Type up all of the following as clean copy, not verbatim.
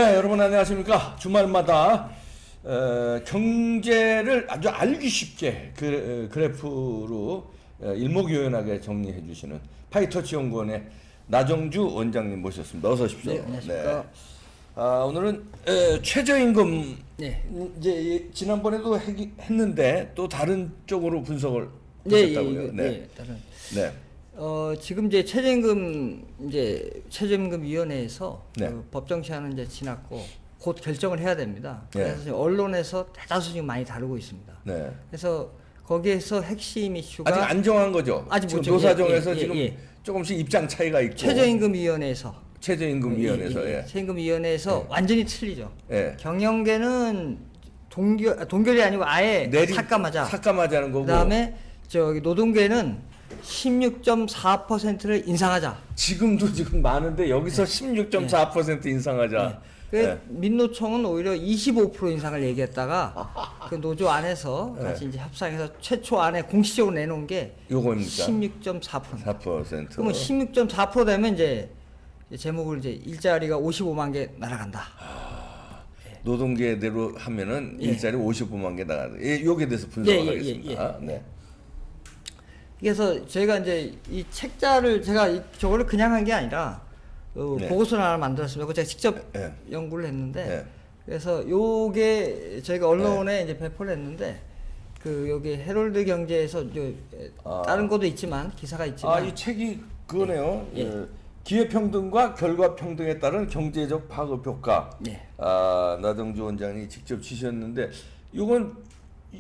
네, 여러분 안녕하십니까. 주말마다 경제를 아주 알기 쉽게 그래프로 일목요연하게 정리해 주시는 파이터치 연구원의 나정주 원장님 모셨습니다. 어서 오십시오. 네, 안녕하십니까. 네. 오늘은 최저임금, 네. 이제 지난번에도 했는데 또 다른 쪽으로 분석을 네, 하셨다고요. 네, 다른. 네. 지금 이제 최저임금위원회에서 네. 그 법정 시한은 이제 지났고 곧 결정을 해야 됩니다. 그래서 네. 지금 언론에서 대다수 지금 많이 다루고 있습니다. 네. 그래서 거기에서 핵심 이슈가 아직 안 정한 거죠? 아직 지금 못 정해요. 노사정에서 예, 예, 지금 예. 조금씩 입장 차이가 있고. 최저임금위원회에서 최저임금위원회에서 예. 최저임금위원회에서 완전히 틀리죠. 예. 경영계는 동결이 아니고 아예 삭감하자는 거고. 그다음에 저기 노동계는 16.4%를 인상하자. 지금도 지금 많은데 여기서 16.4% 인상하자. 예. 민노총은 오히려 25% 인상을 얘기했다가 그 노조 안에서 같이 이제 협상해서 최초 안에 공식적으로 내놓은 게 요거입니까? 16.4%. 4%. 그러면 16.4% 되면 이제 제목을 이제 일자리가 55만 개 날아간다. 노동계대로 하면은 예. 일자리 55만 개 나가는. 요게 대해서 분석하겠습니다. 네. 그래서 제가 이제 이 책자를 제가 저거를 그냥 한 게 아니라 네. 보고서를 하나 만들었습니다. 그거 제가 직접 네. 연구를 했는데 네. 그래서 요게 저희가 언론에 이제 배포를 했는데 그 여기 헤럴드 경제에서 다른 것도 있지만 기사가 있지만 이 책이 그거네요. 예. 기회평등과 결과평등에 따른 경제적 파급 효과. 예. 나정주 원장이 직접 지셨는데 이건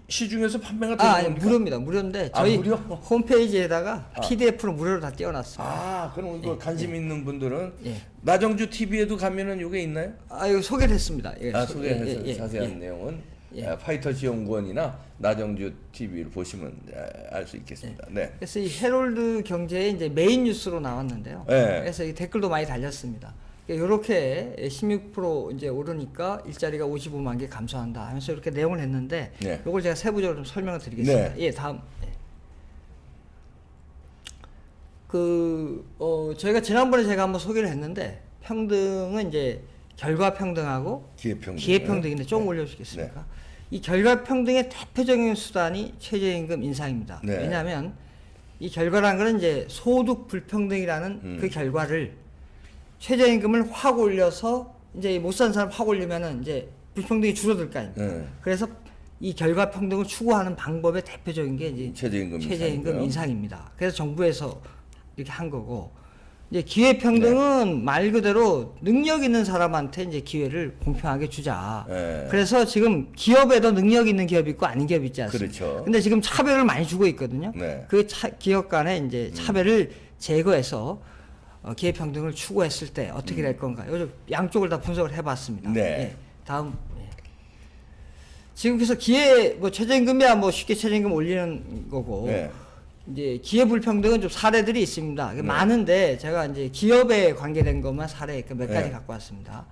시중에서 판매가 되는 아니 겁니까? 무료입니다. 무료인데 저희 무료? 홈페이지에다가 PDF로 무료로 다 띄워놨습니다. 그럼 이거 관심 있는 분들은 예. 나정주 TV에도 가면은 이게 있나요? 이거 소개를 했습니다. 소개해서 자세한 내용은 파이터치 연구원이나 나정주 TV를 보시면 알 수 있겠습니다. 네. 그래서 이 헤럴드 경제의 이제 메인 뉴스로 나왔는데요. 네. 그래서 이 댓글도 많이 달렸습니다. 이렇게 16% 이제 오르니까 일자리가 55만 개 감소한다 하면서 이렇게 내용을 했는데 네. 이걸 제가 세부적으로 좀 설명을 드리겠습니다. 네. 예, 다음. 저희가 지난번에 제가 한번 소개를 했는데 평등은 이제 결과 평등하고 기회평등인데 조금 올려주시겠습니까? 이 결과 평등의 대표적인 수단이 최저임금 인상입니다. 네. 왜냐하면 이 결과라는 것은 이제 소득 불평등이라는 그 결과를 최저임금을 확 올려서 이제 못 사는 사람 확 올리면은 이제 불평등이 줄어들 거 아닙니까? 그래서 이 결과 평등을 추구하는 방법의 대표적인 게 이제 최저임금 인상입니다. 그래서 정부에서 이렇게 한 거고 이제 기회 평등은 말 그대로 능력 있는 사람한테 이제 기회를 공평하게 주자. 그래서 지금 기업에도 능력 있는 기업이 있고 아닌 기업이 있지 않습니까? 그렇죠. 근데 지금 차별을 많이 주고 있거든요. 그 기업 간에 이제 차별을 제거해서 기회평등을 추구했을 때 어떻게 될 건가? 요즘 양쪽을 다 분석을 해봤습니다. 네. 예, 다음. 지금 그래서 최저임금이야 쉽게 최저임금 올리는 거고 이제 기회 불평등은 좀 사례들이 있습니다. 많은데 제가 이제 기업에 관계된 것만 사례 몇 가지 갖고 왔습니다.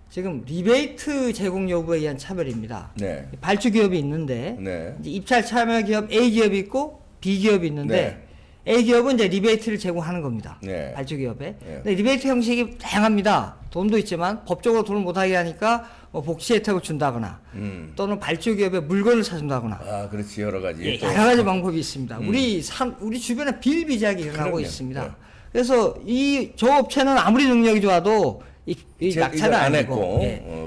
지금 리베이트 제공 여부에 의한 차별입니다. 발주 기업이 있는데 이제 입찰 참여 기업 A 기업이 있고 B 기업이 있는데. A 기업은 이제 리베이트를 제공하는 겁니다. 발주 기업에. 근데 리베이트 형식이 다양합니다. 돈도 있지만 법적으로 돈을 못하게 하니까 복지 혜택을 준다거나 또는 발주 기업에 물건을 사준다거나. 그렇지 여러 가지. 여러 가지 방법이 있습니다. 우리 주변에 비일비재하게 일어나고 있습니다. 그래서 저 업체는 아무리 능력이 좋아도 이 낙찰은 안 되고,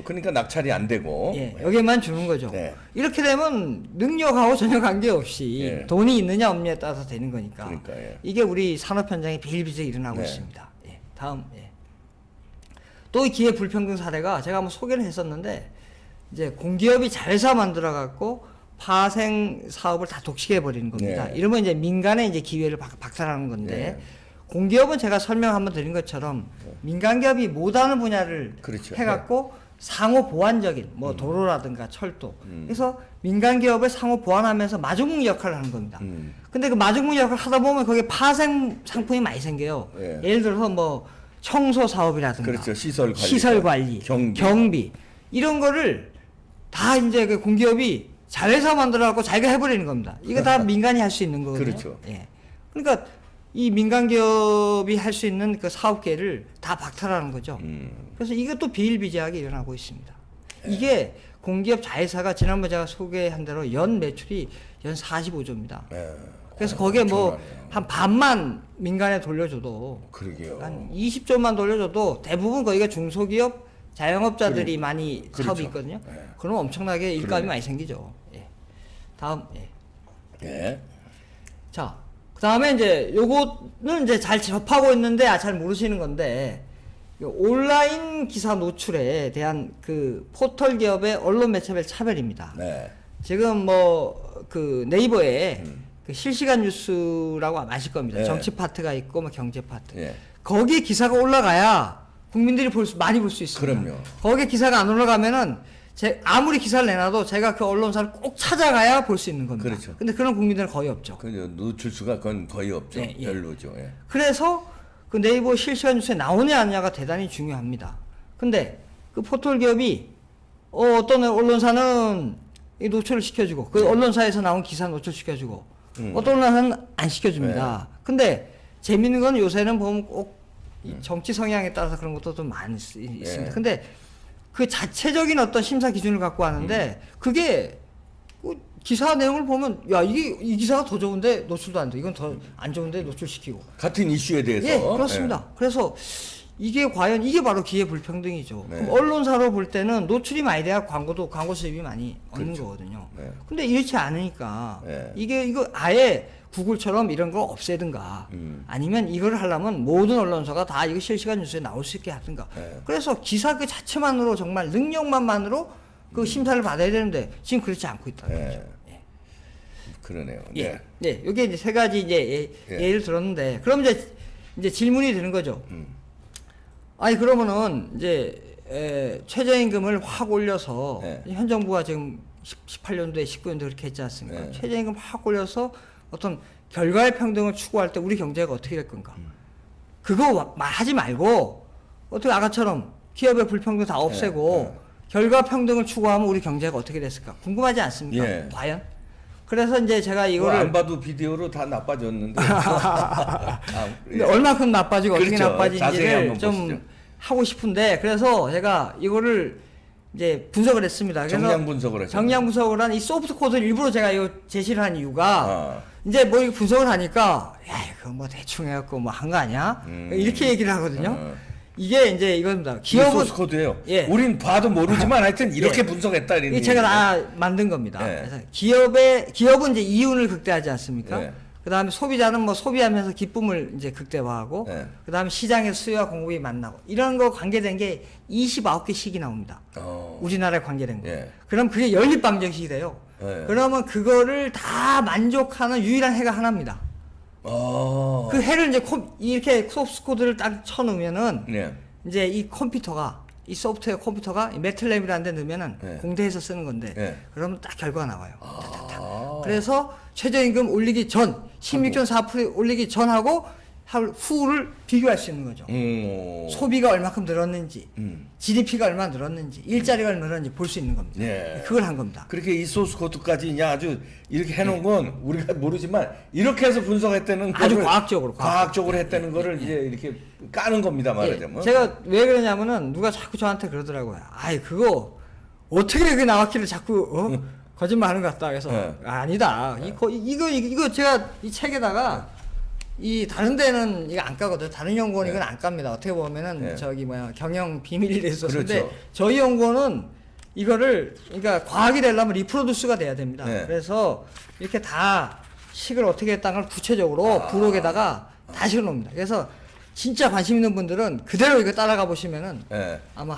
그러니까 낙찰이 안 되고, 여기에만 주는 거죠. 이렇게 되면 능력하고 전혀 관계없이 돈이 있느냐 없느냐에 따라서 되는 거니까. 이게 우리 산업 현장에 비일비재하게 일어나고 있습니다. 다음. 또 이 기회 불평등 사례가 제가 한번 소개를 했었는데 이제 공기업이 자회사 만들어 갖고 파생 사업을 다 독식해 버리는 겁니다. 이러면 이제 민간의 이제 기회를 박탈하는 건데. 공기업은 제가 설명 한번 드린 것처럼 민간기업이 못하는 분야를 해갖고 상호 보완적인 도로라든가 철도 그래서 민간기업을 상호 보완하면서 마중물 역할을 하는 겁니다. 근데 그 마중물 역할을 하다 보면 거기에 파생 상품이 많이 생겨요. 예를 들어서 청소 사업이라든가 시설 관리, 경비 이런 거를 다 이제 그 공기업이 자회사 만들어갖고 자기가 해버리는 겁니다. 이거 다 민간이 할 수 있는 거거든요. 그러니까 이 민간 기업이 할 수 있는 그 사업 기회를 다 박탈하는 거죠. 그래서 이것도 비일비재하게 일어나고 있습니다. 이게 공기업 자회사가 지난번 제가 소개한 대로 연 매출이 연 45조입니다. 그래서 거기에 뭐 한 반만 민간에 돌려줘도 그러게요. 한 20조만 돌려줘도 대부분 거기가 중소기업 자영업자들이 많이 그렇죠. 사업이 있거든요. 그럼 엄청나게 일감이 많이 생기죠. 예. 다음. 예. 자, 그 다음에 이제 요거는 이제 잘 접하고 있는데 잘 모르시는 건데 온라인 기사 노출에 대한 그 포털 기업의 언론 매체별 차별입니다. 네. 지금 뭐 그 네이버에 그 실시간 뉴스라고 아실 겁니다. 네. 정치 파트가 있고 뭐 경제 파트. 예. 거기에 기사가 올라가야 국민들이 많이 볼 수 있습니다. 그럼요. 거기에 기사가 안 올라가면은 아무리 기사를 내놔도 제가 그 언론사를 꼭 찾아가야 볼 수 있는 겁니다. 그렇죠. 근데 그런 국민들은 거의 없죠. 그 노출수가 그건 거의 없죠. 예, 예. 별로죠. 예. 그래서 그 네이버 실시간 뉴스에 나오냐 안 나냐가 대단히 중요합니다. 근데 그 포털 기업이 어떤 언론사는 이 노출을 시켜주고 그 언론사에서 나온 기사 노출시켜주고 어떤 언론사는 안 시켜줍니다. 근데 재밌는 건 요새는 보면 꼭 이 정치 성향에 따라서 그런 것도 좀 많이 있습니다. 근데 그 자체적인 어떤 심사 기준을 갖고 하는데 그게 기사 내용을 보면 야 이게 이 기사가 더 좋은데 노출도 안 돼. 이건 더 안 좋은데 노출시키고. 같은 이슈에 대해서. 예, 그렇습니다. 그래서 이게 과연 이게 바로 기회 불평등이죠. 네. 그럼 언론사로 볼 때는 노출이 많이 돼야 광고 수입이 많이 얻는 그렇죠. 거거든요. 네. 근데 이렇지 않으니까 네. 이거 아예 구글처럼 이런 걸 없애든가 아니면 이걸 하려면 모든 언론사가 다 이거 실시간 뉴스에 나올 수 있게 하든가. 네. 그래서 기사 그 자체만으로 정말 능력만으로 그 심사를 받아야 되는데 지금 그렇지 않고 있다는 네. 거죠. 예. 그러네요. 예. 네. 이게 이제 세 가지 이제 예를 들었는데 그럼 이제 질문이 드는 거죠. 아니 그러면은 이제 최저임금을 확 올려서 현 정부가 지금 18년도에 19년도에 그렇게 했지 않습니까? 최저임금 확 올려서 어떤 결과의 평등을 추구할 때 우리 경제가 어떻게 될 건가? 그거 말하지 말고 어떻게 아까처럼 기업의 불평등 다 없애고 결과 평등을 추구하면 우리 경제가 어떻게 됐을까? 궁금하지 않습니까? 과연? 그래서 이제 제가 이거를 안 봐도 비디오로 다 나빠졌는데. 근데 얼마큼 나빠지고 그렇죠. 어떻게 나빠진지를 좀 보시죠. 하고 싶은데 그래서 제가 이거를 이제 분석을 했습니다. 그래서 정량 분석을 했죠. 정량 분석을 한 이 소프트 코드를 일부러 제가 이거 제시를 한 이유가 이제 뭐 이거 분석을 하니까 야 이거 뭐 대충 해갖고 뭐 한 거 아니야? 이렇게 얘기를 하거든요. 이게 이제 이겁니다. 기업은 소스 코드예요. 예. 우린 봐도 모르지만 하여튼 이렇게 분석했다 이런. 이게 제가 다 만든 겁니다. 그래서 기업은 이제 이윤을 극대화하지 않습니까? 그다음에 소비자는 뭐 소비하면서 기쁨을 이제 극대화하고 그다음에 시장의 수요와 공급이 만나고 이런 거 관계된 게 29개씩이 나옵니다. 우리나라에 관계된 거. 그럼 그게 연립 방정식이 돼요. 그러면 그거를 다 만족하는 유일한 해가 하나입니다. 그 해를 이제 이렇게 소프트 코드를 딱 쳐놓으면은 이제 이 컴퓨터가 이 소프트웨어 컴퓨터가 매틀랩이라는 데 넣으면은 공대에서 쓰는 건데 그러면 딱 결과가 나와요. 그래서 최저임금 올리기 전 16.4% 올리기 전하고 후를 비교할 수 있는 거죠. 소비가 얼마큼 늘었는지, GDP가 얼마 늘었는지, 일자리가 얼마 늘었는지 볼 수 있는 겁니다. 그걸 한 겁니다. 그렇게 이 소스 코드까지 그냥 아주 이렇게 해놓은 건 우리가 모르지만 이렇게 해서 분석했다는 아주 거를 과학적으로 했다는 거를 이제 이렇게 까는 겁니다, 말하자면. 제가 왜 그러냐면은 누가 자꾸 저한테 그러더라고요. 아이 그거 어떻게 그게 나왔길래 자꾸 거짓말하는 것 같다. 그래서 아니다. 이거 제가 이 책에다가 이 다른 데는 이거 안 까거든. 다른 연구원 이건 안 깝니다. 어떻게 보면은 저기 경영 비밀이 있었는데 그렇죠. 저희 연구원은 이거를 그러니까 과학이 되려면 리프로듀스가 돼야 됩니다. 그래서 이렇게 다 식을 어떻게 했다는 걸 구체적으로 부록에다가 다 실어놓습니다. 그래서 진짜 관심 있는 분들은 그대로 이거 따라가 보시면은 아마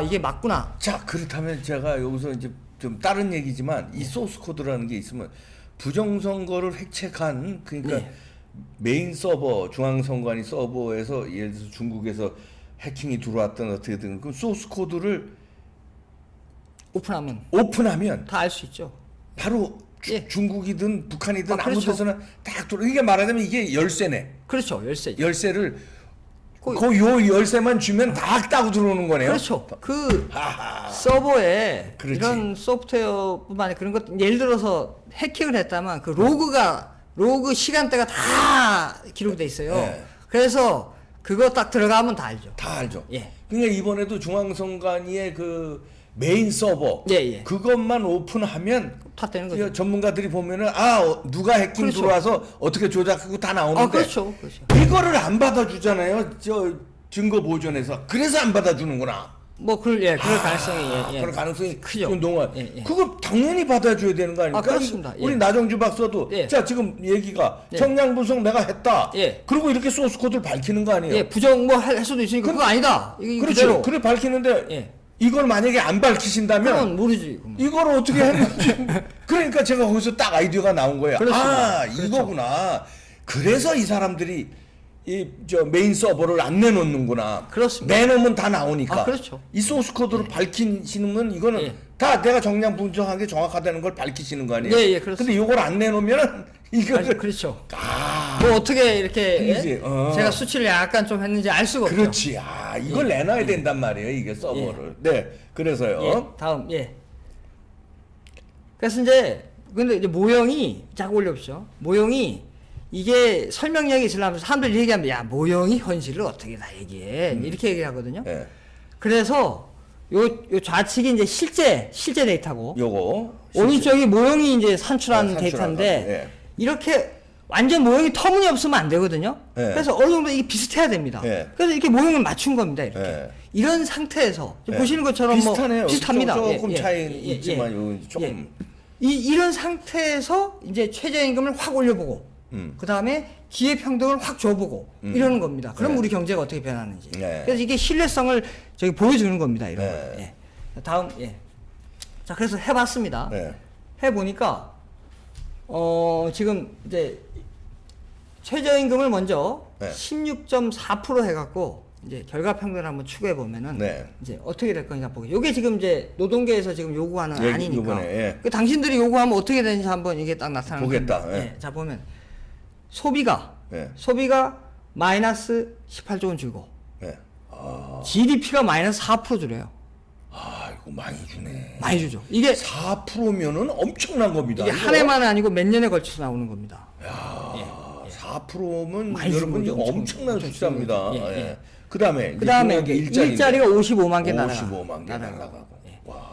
이게 맞구나. 자, 그렇다면 제가 여기서 이제 좀 다른 얘기지만 이 소스 코드라는 게 있으면 부정선거를 획책한 그러니까 메인 서버 중앙선관위 서버에서 예를 들어서 중국에서 해킹이 들어왔던 어떻게든 그 소스 코드를 오픈하면 다 알 수 있죠. 바로 중국이든 북한이든 아무 그렇죠. 데서나 딱 들어. 이게 말하자면 이게 열쇠네. 그렇죠, 열쇠. 열쇠를 요 열쇠만 주면 다 따고 들어오는 거네요. 그렇죠. 그 서버에 이런 소프트웨어뿐만 아니라 그런 것 예를 들어서 해킹을 했다면 그 로그 시간대가 다 기록돼 있어요. 그래서 그거 딱 들어가면 다 알죠. 다 알죠. 예. 그러니까 이번에도 중앙선관위의 그 메인 서버 예. 그것만 오픈하면 다 되는 거죠. 전문가들이 보면은 누가 해킹 그렇죠. 들어와서 어떻게 조작하고 다 나오는데 그렇죠. 이거를 안 받아주잖아요. 저 증거 보존해서 그래서 안 받아주는구나. 그럴 가능성이 그럴 가능성이 크죠. 동안 예. 그거 당연히 받아줘야 되는 거 아닙니까? 그렇습니다. 우리 나정주 박사도 자 지금 얘기가 정량 분석 내가 했다. 그리고 이렇게 소스 코드를 밝히는 거 아니에요? 부정 할 수도 있으니까 그거 아니다. 그렇죠. 그래 밝히는데 이걸 만약에 안 밝히신다면 그건 모르지. 이걸 어떻게 했는지 그러니까 제가 거기서 딱 아이디어가 나온 거예요. 그렇습니다. 이거구나. 그래서 이 사람들이 저 메인 서버를 안 내놓는구나. 그렇습니다. 내놓으면 다 나오니까. 그렇죠. 이 소스 코드를 밝히시는 건 이거는 다 내가 정량 분석한 게 정확하다는 걸 밝히시는 거 아니에요? 그렇습니다. 근데 이걸 안 내놓으면은 이거를 그렇죠. 어떻게 이렇게 제가 수치를 약간 좀 했는지 알 수가 없죠. 그렇지. 이걸 내놔야 된단 말이에요. 이게 서버를. 네. 그래서요. 다음. 그래서 근데 이제 모형이 자꾸 올려보죠. 모형이 이게 설명력이 있으려면 사람들이 얘기하면 야 모형이 현실을 어떻게 다 얘기해 이렇게 얘기하거든요. 그래서 요 좌측이 이제 실제 데이터고 요거 오른쪽이 모형이 이제 산출한 데이터인데 이렇게 완전 모형이 터무니없으면 안 되거든요. 그래서 어느 정도 이게 비슷해야 됩니다. 그래서 이렇게 모형을 맞춘 겁니다. 이렇게 이런 상태에서 보시는 것처럼 비슷하네요. 비슷합니다. 조금 차이 있지만 조금 이런 상태에서 이제 최저임금을 확 올려보고 그 다음에 기회평등을 확 줘보고 이러는 겁니다. 그럼 우리 경제가 어떻게 변하는지. 그래서 이게 신뢰성을 저기 보여주는 겁니다. 이런 거. 다음 자 그래서 해봤습니다. 해보니까 지금 이제 최저임금을 먼저 16.4% 해갖고 이제 결과평균을 한번 추구해 보면은 이제 어떻게 될 거냐 보게. 이게 지금 이제 노동계에서 지금 요구하는 안이니까. 그 당신들이 요구하면 어떻게 되는지 한번 이게 딱 나타나는 보겠다. 자 보면 소비가 마이너스 18조 원 줄고 GDP가 마이너스 4% 줄여요. 이거 많이 주네. 많이 주죠. 이게 4%면은 엄청난 겁니다. 이게 한 해만은 아니고 몇 년에 걸쳐서 나오는 겁니다. 4%면 여러분 이거 엄청난 숫자입니다. 그다음에 일자리가 55만 개 55만 개 날아가고.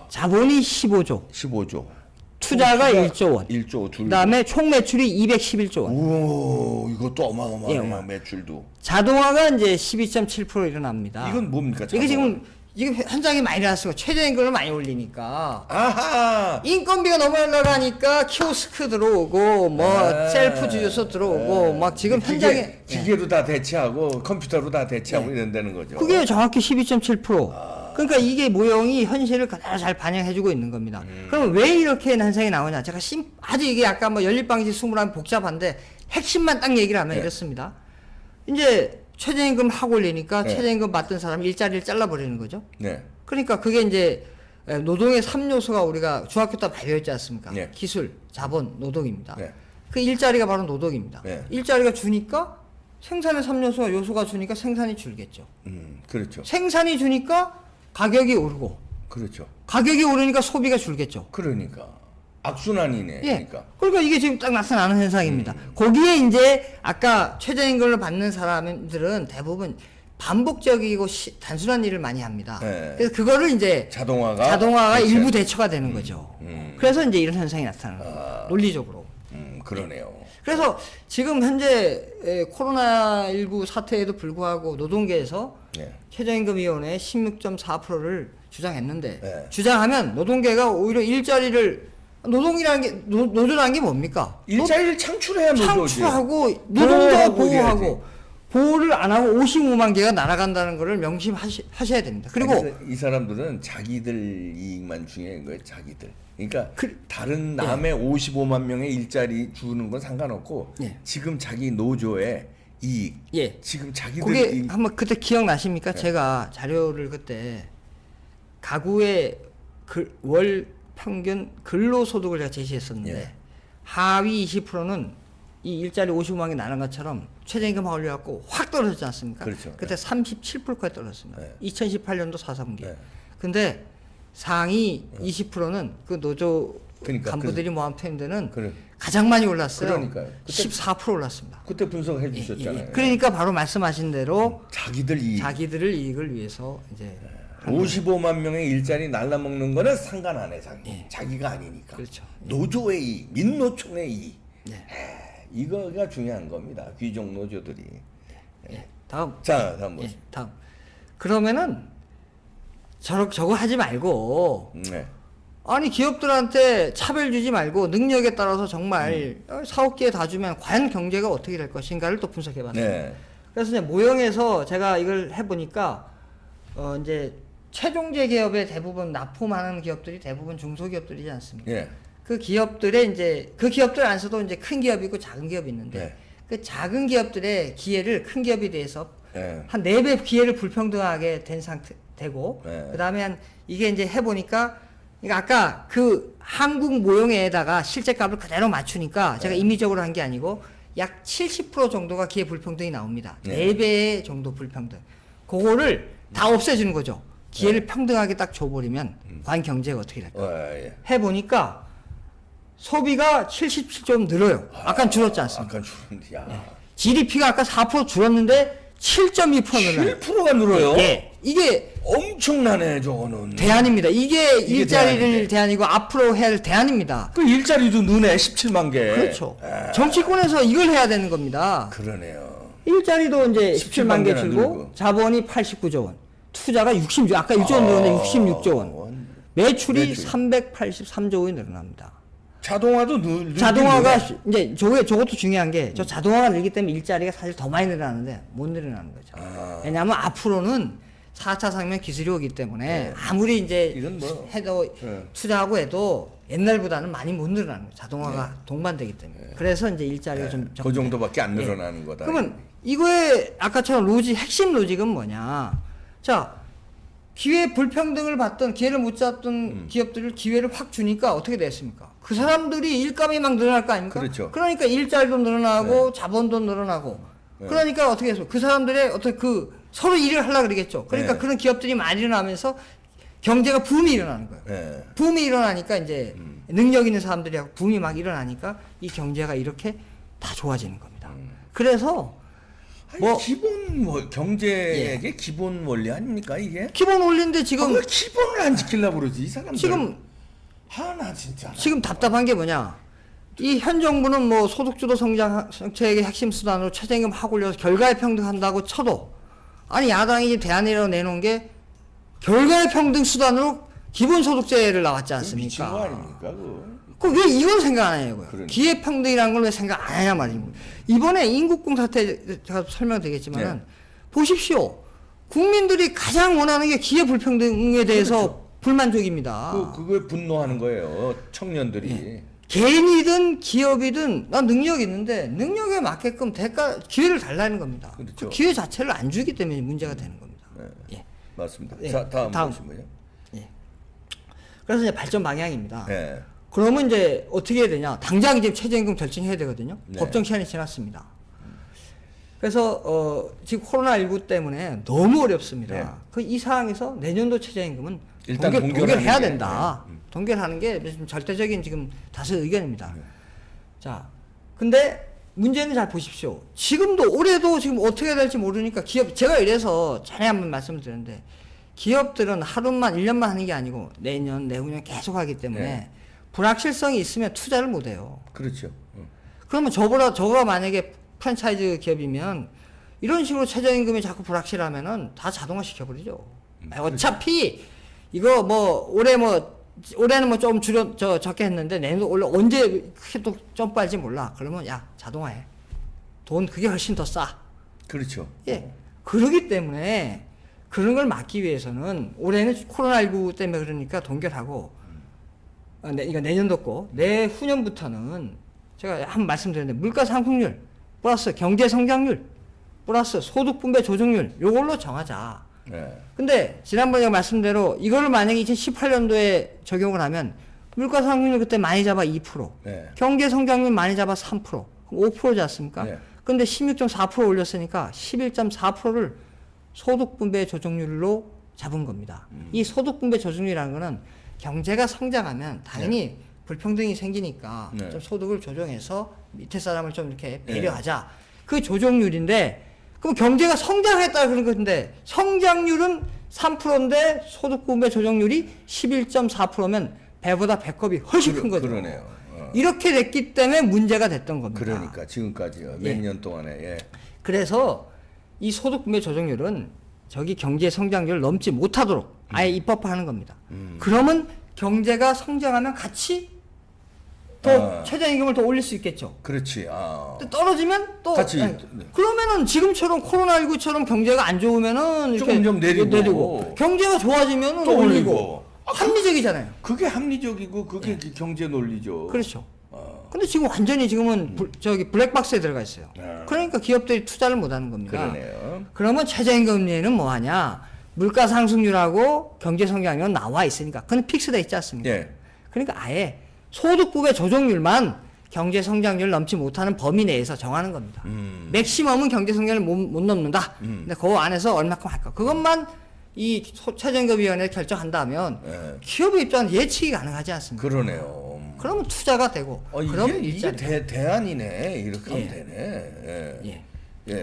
자본이 15조. 투자가 1조 원. 1조 둘. 그다음에 총 매출이 211조 원. 오, 이것도 어마어마해요. 매출도. 자동화가 이제 12.7% 일어납니다. 이건 뭡니까? 이게 지금 현장이 많이 나왔어요. 최저임금을 많이 올리니까. 아하. 인건비가 너무 올라가니까 키오스크 들어오고 셀프 주유소 들어오고 막 지금 현장에 기계로 다 대체하고 컴퓨터로 다 대체하고 이런다는 거죠. 그게 정확히 12.7%. 그러니까 이게 모형이 현실을 그대로 잘 반영해주고 있는 겁니다. 그럼 왜 이렇게 현상이 나오냐? 제가 아주 이게 약간 연립방식 21 복잡한데 핵심만 딱 얘기를 하면 이렇습니다. 이제 최저임금 하고 올리니까 최저임금 받던 사람이 일자리를 잘라버리는 거죠. 그러니까 그게 이제 노동의 3요소가 우리가 중학교 때 배워있지 않습니까? 기술, 자본, 노동입니다. 그 일자리가 바로 노동입니다. 일자리가 주니까 생산의 3요소가 요소가 주니까 생산이 줄겠죠. 그렇죠. 생산이 주니까 가격이 오르고. 그렇죠. 가격이 오르니까 소비가 줄겠죠. 그러니까 악순환이네. 그러니까 이게 지금 딱 나타나는 현상입니다. 거기에 이제 아까 최저임금을 받는 사람들은 대부분 반복적이고 단순한 일을 많이 합니다. 그래서 그거를 이제 자동화가 일부 대처가 되는 거죠. 그래서 이제 이런 현상이 나타나는 겁니다. 논리적으로. 그러네요. 그래서 지금 현재 코로나19 사태에도 불구하고 노동계에서 최저임금위원회 16.4%를 주장했는데 주장하면 노동계가 오히려 일자리를 노동이라는 게 노조라는 게 뭡니까? 일자리를 창출해야 노조지. 창출하고 노동자 보호하고 보호를 안 하고 55만 개가 날아간다는 것을 명심하셔야 됩니다. 그리고 이 사람들은 자기들 이익만 중요한 거예요. 자기들. 그러니까 다른 남의 55만 명의 일자리 주는 건 상관없고 지금 자기 노조의 이익. 지금 자기들 그게 이익. 한번 그때 기억나십니까? 제가 자료를 그때 가구의 월 평균 근로소득을 제가 제시했었는데 하위 20%는 이 일자리 55만 개 나는 것처럼 최저임금 올려갖고 확 떨어졌지 않습니까? 그때 37%까지 떨어졌습니다. 2018년도 4.3기. 근데 상위 20%는 그 노조 간부들이 모아놓은 데는 가장 많이 올랐어요. 14% 올랐습니다. 그때 분석해 주셨잖아요. 그러니까 바로 말씀하신 대로 자기들을 이익을 위해서 이제 55만 명의 일자리 날라먹는 거는 상관 안 해, 자기가 아니니까. 그렇죠. 노조의 이익, 민노총의 이익. 네. 이거가 중요한 겁니다. 귀족 노조들이. 다음. 다음 보시죠. 다음. 그러면은 저거 하지 말고 아니 기업들한테 차별 주지 말고 능력에 따라서 정말 사업기회 다 주면 과연 경제가 어떻게 될 것인가를 또 분석해봤습니다. 그래서 이제 모형에서 제가 이걸 해보니까 이제 최종재 기업의 대부분 납품하는 기업들이 대부분 중소기업들이지 않습니까? 그 기업들의 이제 그 기업들 안에서도 이제 큰 기업이고 작은 기업이 있는데 그 작은 기업들의 기회를 큰 기업에 대해서 한 4배 기회를 불평등하게 된 상태고 그다음에 이게 이제 해보니까 그러니까 아까 그 한국 모형에다가 실제 값을 그대로 맞추니까 제가 임의적으로 한 게 아니고 약 70% 정도가 기회 불평등이 나옵니다. 4배 정도 불평등. 그거를 다 없애주는 거죠. 기회를 평등하게 딱 줘버리면 과연 경제가 어떻게 될까? 해보니까 소비가 77좀 늘어요. 아까 줄었지 않습니까? 아까 줄었는데, GDP가 아까 4% 줄었는데 7.2% 늘어요. 7%가 늘어요? 이게 엄청나네, 저거는. 대안입니다. 이게 일자리를 대안이고 앞으로 해야 할 대안입니다. 그 일자리도 눈에 17만 개. 그렇죠. 정치권에서 이걸 해야 되는 겁니다. 그러네요. 일자리도 이제 17만 개 줄고 자본이 89조 원. 투자가 66조, 아까 6조 원 늘었는데 66조 원. 매출이 383조 원이 늘어납니다. 자동화도 자동화가 이제 저것도 중요한 게 저 자동화가 늘기 때문에 일자리가 사실 더 많이 늘어나는데 못 늘어나는 거죠. 왜냐하면 앞으로는 4차 산업 기술이 오기 때문에 아무리 이제 해도 투자하고 해도 옛날보다는 많이 못 늘어나는 거죠. 자동화가 동반되기 때문에. 그래서 이제 일자리가 좀 그 정도밖에 안 늘어나는 거다. 그러면 이거의 아까처럼 핵심 로직은 뭐냐? 자, 기회 불평등을 받던 기회를 못 잡던 기업들을 기회를 확 주니까 어떻게 됐습니까? 그 사람들이 일감이 막 늘어날 거 아닙니까? 그렇죠. 그러니까 일자리도 늘어나고 자본도 늘어나고 그러니까 어떻게 해서 그 사람들의 서로 일을 하려고 그러겠죠. 그러니까 그런 기업들이 많이 일어나면서 경제가 붐이 일어나는 거예요. 붐이 일어나니까 이제 능력 있는 사람들이하고 붐이 막 일어나니까 이 경제가 이렇게 다 좋아지는 겁니다. 그래서 기본 경제의 기본 원리 아닙니까 이게? 기본 원리인데 지금 왜 기본을 안 지키려고 그러지 이 사람들? 나 진짜 지금 답답한 게 뭐냐? 이 현 정부는 뭐 소득주도 성장 정책의 핵심 수단으로 최저임금 확 올려서 결과에 평등한다고 쳐도 아니 야당이 대안이라고 내놓은 게 결과에 평등 수단으로 기본소득제를 나왔지 않습니까? 미친 거 아닙니까 왜 이건 생각 안 해요? 기회평등이라는 걸 왜 생각 안 하냐 말입니다. 이번에 인국공 사태 제가 설명드리겠지만은 보십시오. 국민들이 가장 원하는 게 기회 불평등에 대해서 불만족입니다. 그거에 분노하는 거예요. 청년들이. 개인이든 기업이든 난 능력이 있는데 능력에 맞게끔 기회를 달라는 겁니다. 그렇죠. 기회 자체를 안 주기 때문에 문제가 되는 겁니다. 맞습니다. 자, 다음 보시면요. 그래서 이제 발전 방향입니다. 그러면 이제 어떻게 해야 되냐? 당장 이제 최저임금 결정해야 되거든요. 법정 시한이 지났습니다. 그래서 지금 코로나19 때문에 너무 어렵습니다. 이 상황에서 내년도 최저임금은 일단 동결해야 된다. 동결하는 게 지금 절대적인 지금 다수 의견입니다. 자, 근데 문제는 잘 보십시오. 지금도 올해도 지금 어떻게 될지 모르니까 제가 이래서 전에 한번 말씀을 드렸는데 기업들은 하루만 1년만 하는 게 아니고 내년 내후년 계속 하기 때문에 불확실성이 있으면 투자를 못 해요. 그렇죠. 그러면 저가 만약에 프랜차이즈 기업이면 이런 식으로 최저임금이 자꾸 불확실하면은 다 자동화 시켜버리죠. 어차피 이거 올해는 뭐 좀 적게 했는데 내년도 원래 언제 크게 또 점프할지 몰라. 그러면 자동화해. 돈 그게 훨씬 더 싸. 그렇죠. 그러기 때문에 그런 걸 막기 위해서는 올해는 코로나19 때문에 그러니까 동결하고 이거 내년도 거 내후년부터는 제가 한 말씀드렸는데 물가 상승률 플러스 경제 성장률 플러스 소득 분배 조정률 요걸로 정하자. 근데 지난번에 제가 말씀대로 이거를 만약에 2018년도에 적용을 하면 물가 상승률 그때 많이 잡아 2%, 경제 성장률 많이 잡아 3%, 그럼 5%지 않습니까? 근데 16.4% 올렸으니까 11.4%를 소득 분배 조정률로 잡은 겁니다. 이 소득 분배 조정률이라는 거는 경제가 성장하면 당연히 불평등이 생기니까 좀 소득을 조정해서 밑에 사람을 좀 이렇게 배려하자. 그 조정률인데 그럼 경제가 성장했다 그런 건데 성장률은 3%인데 소득분배 조정률이 11.4%면 배보다 배꼽이 훨씬 큰 거죠. 그러네요. 이렇게 됐기 때문에 문제가 됐던 겁니다. 그러니까 지금까지요. 몇 년 동안에. 예. 그래서 이 소득분배 조정률은 저기 경제 성장률을 넘지 못하도록 아예 입법화하는 겁니다. 그러면 경제가 성장하면 같이 또 최저임금을 더 올릴 수 있겠죠. 그렇지. 또 떨어지면 또 같이. 그러면은 지금처럼 코로나19처럼 경제가 안 좋으면은 이렇게 좀 내리고 경제가 좋아지면은 또 올리고 합리적이잖아요. 그게 합리적이고 그게 경제 논리죠. 그렇죠. 근데 지금 완전히 지금은 저기 블랙박스에 들어가 있어요. 그러니까 기업들이 투자를 못 하는 겁니다. 그러네요. 그러면 최저임금리는 뭐 하냐? 물가 상승률하고 경제 성장률은 나와 있으니까 그건 픽스돼 있지 않습니까? 예. 그러니까 아예 소득부의 조정률만 경제 성장률을 넘지 못하는 범위 내에서 정하는 겁니다. 맥시멈은 경제 성장률을 못 넘는다. 근데 그 안에서 얼마큼 할까? 그것만 이 최저임금위원회에 결정한다면 기업의 입장은 예측이 가능하지 않습니까? 그러네요. 그러면 투자가 되고 그러면 이게 대안이네. 이렇게 하면 되네.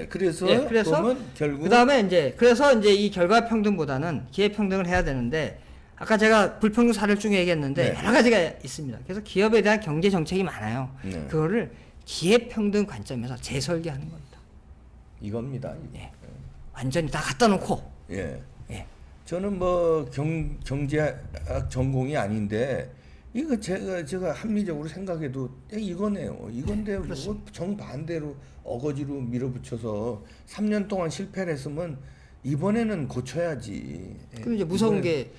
그래서 그러면 결국 그다음에 그래서 이 결과 평등보다는 기회 평등을 해야 되는데 아까 제가 불평등 사례 중에 얘기했는데 여러 가지가 있습니다. 그래서 기업에 대한 경제 정책이 많아요. 그거를 기회 평등 관점에서 재설계하는 겁니다. 이겁니다. 완전히 다 갖다 놓고. 저는 뭐 경제학 전공이 아닌데 이거 제가 합리적으로 생각해도 이거네요. 이건데 뭐 정반대로 어거지로 밀어붙여서 3년 동안 실패를 했으면 이번에는 고쳐야지. 그리고 이제 무서운 게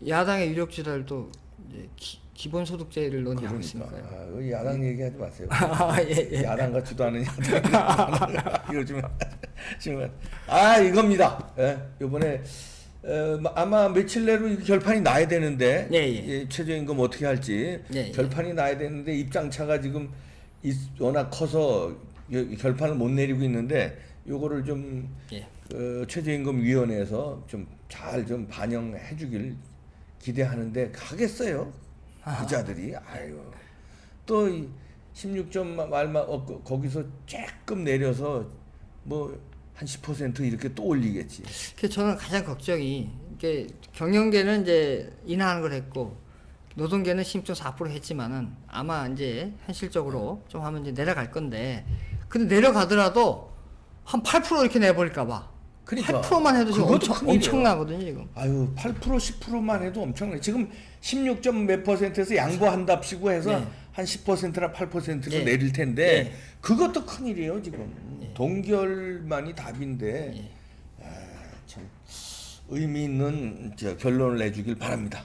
야당의 유력지들도 이제 기본소득제를 논의하고 있으니까요. 야당 얘기하지 마세요. 야당 같지도 않은 야당. 이거 지금 이겁니다. 이번에 아마 며칠 내로 결판이 나야 되는데 최저임금 어떻게 할지 결판이 나야 되는데 입장차가 지금 워낙 커서 결판을 못 내리고 있는데 요거를 좀 최저임금위원회에서 좀 잘 좀 반영해 주길 기대하는데 하겠어요 기자들이. 아유 또 16점 말만 거기서 조금 내려서 뭐 한 10% 이렇게 또 올리겠지. 그래서 저는 가장 걱정이 이게 경영계는 이제 인하하는 걸 했고 노동계는 16.4% 했지만은 아마 이제 현실적으로 좀 하면 이제 내려갈 건데 근데 내려가더라도 한 8% 이렇게 내버릴까 봐. 그러니까 8%만 해도 지금 엄청나거든요 지금. 8% 10%만 해도 엄청나. 지금 16점 몇 %에서 양보한답시고 해서 한 10%나 8%로 내릴 텐데 그것도 큰일이에요 지금. 동결만이 답인데 참 의미 있는 결론을 내주길 바랍니다.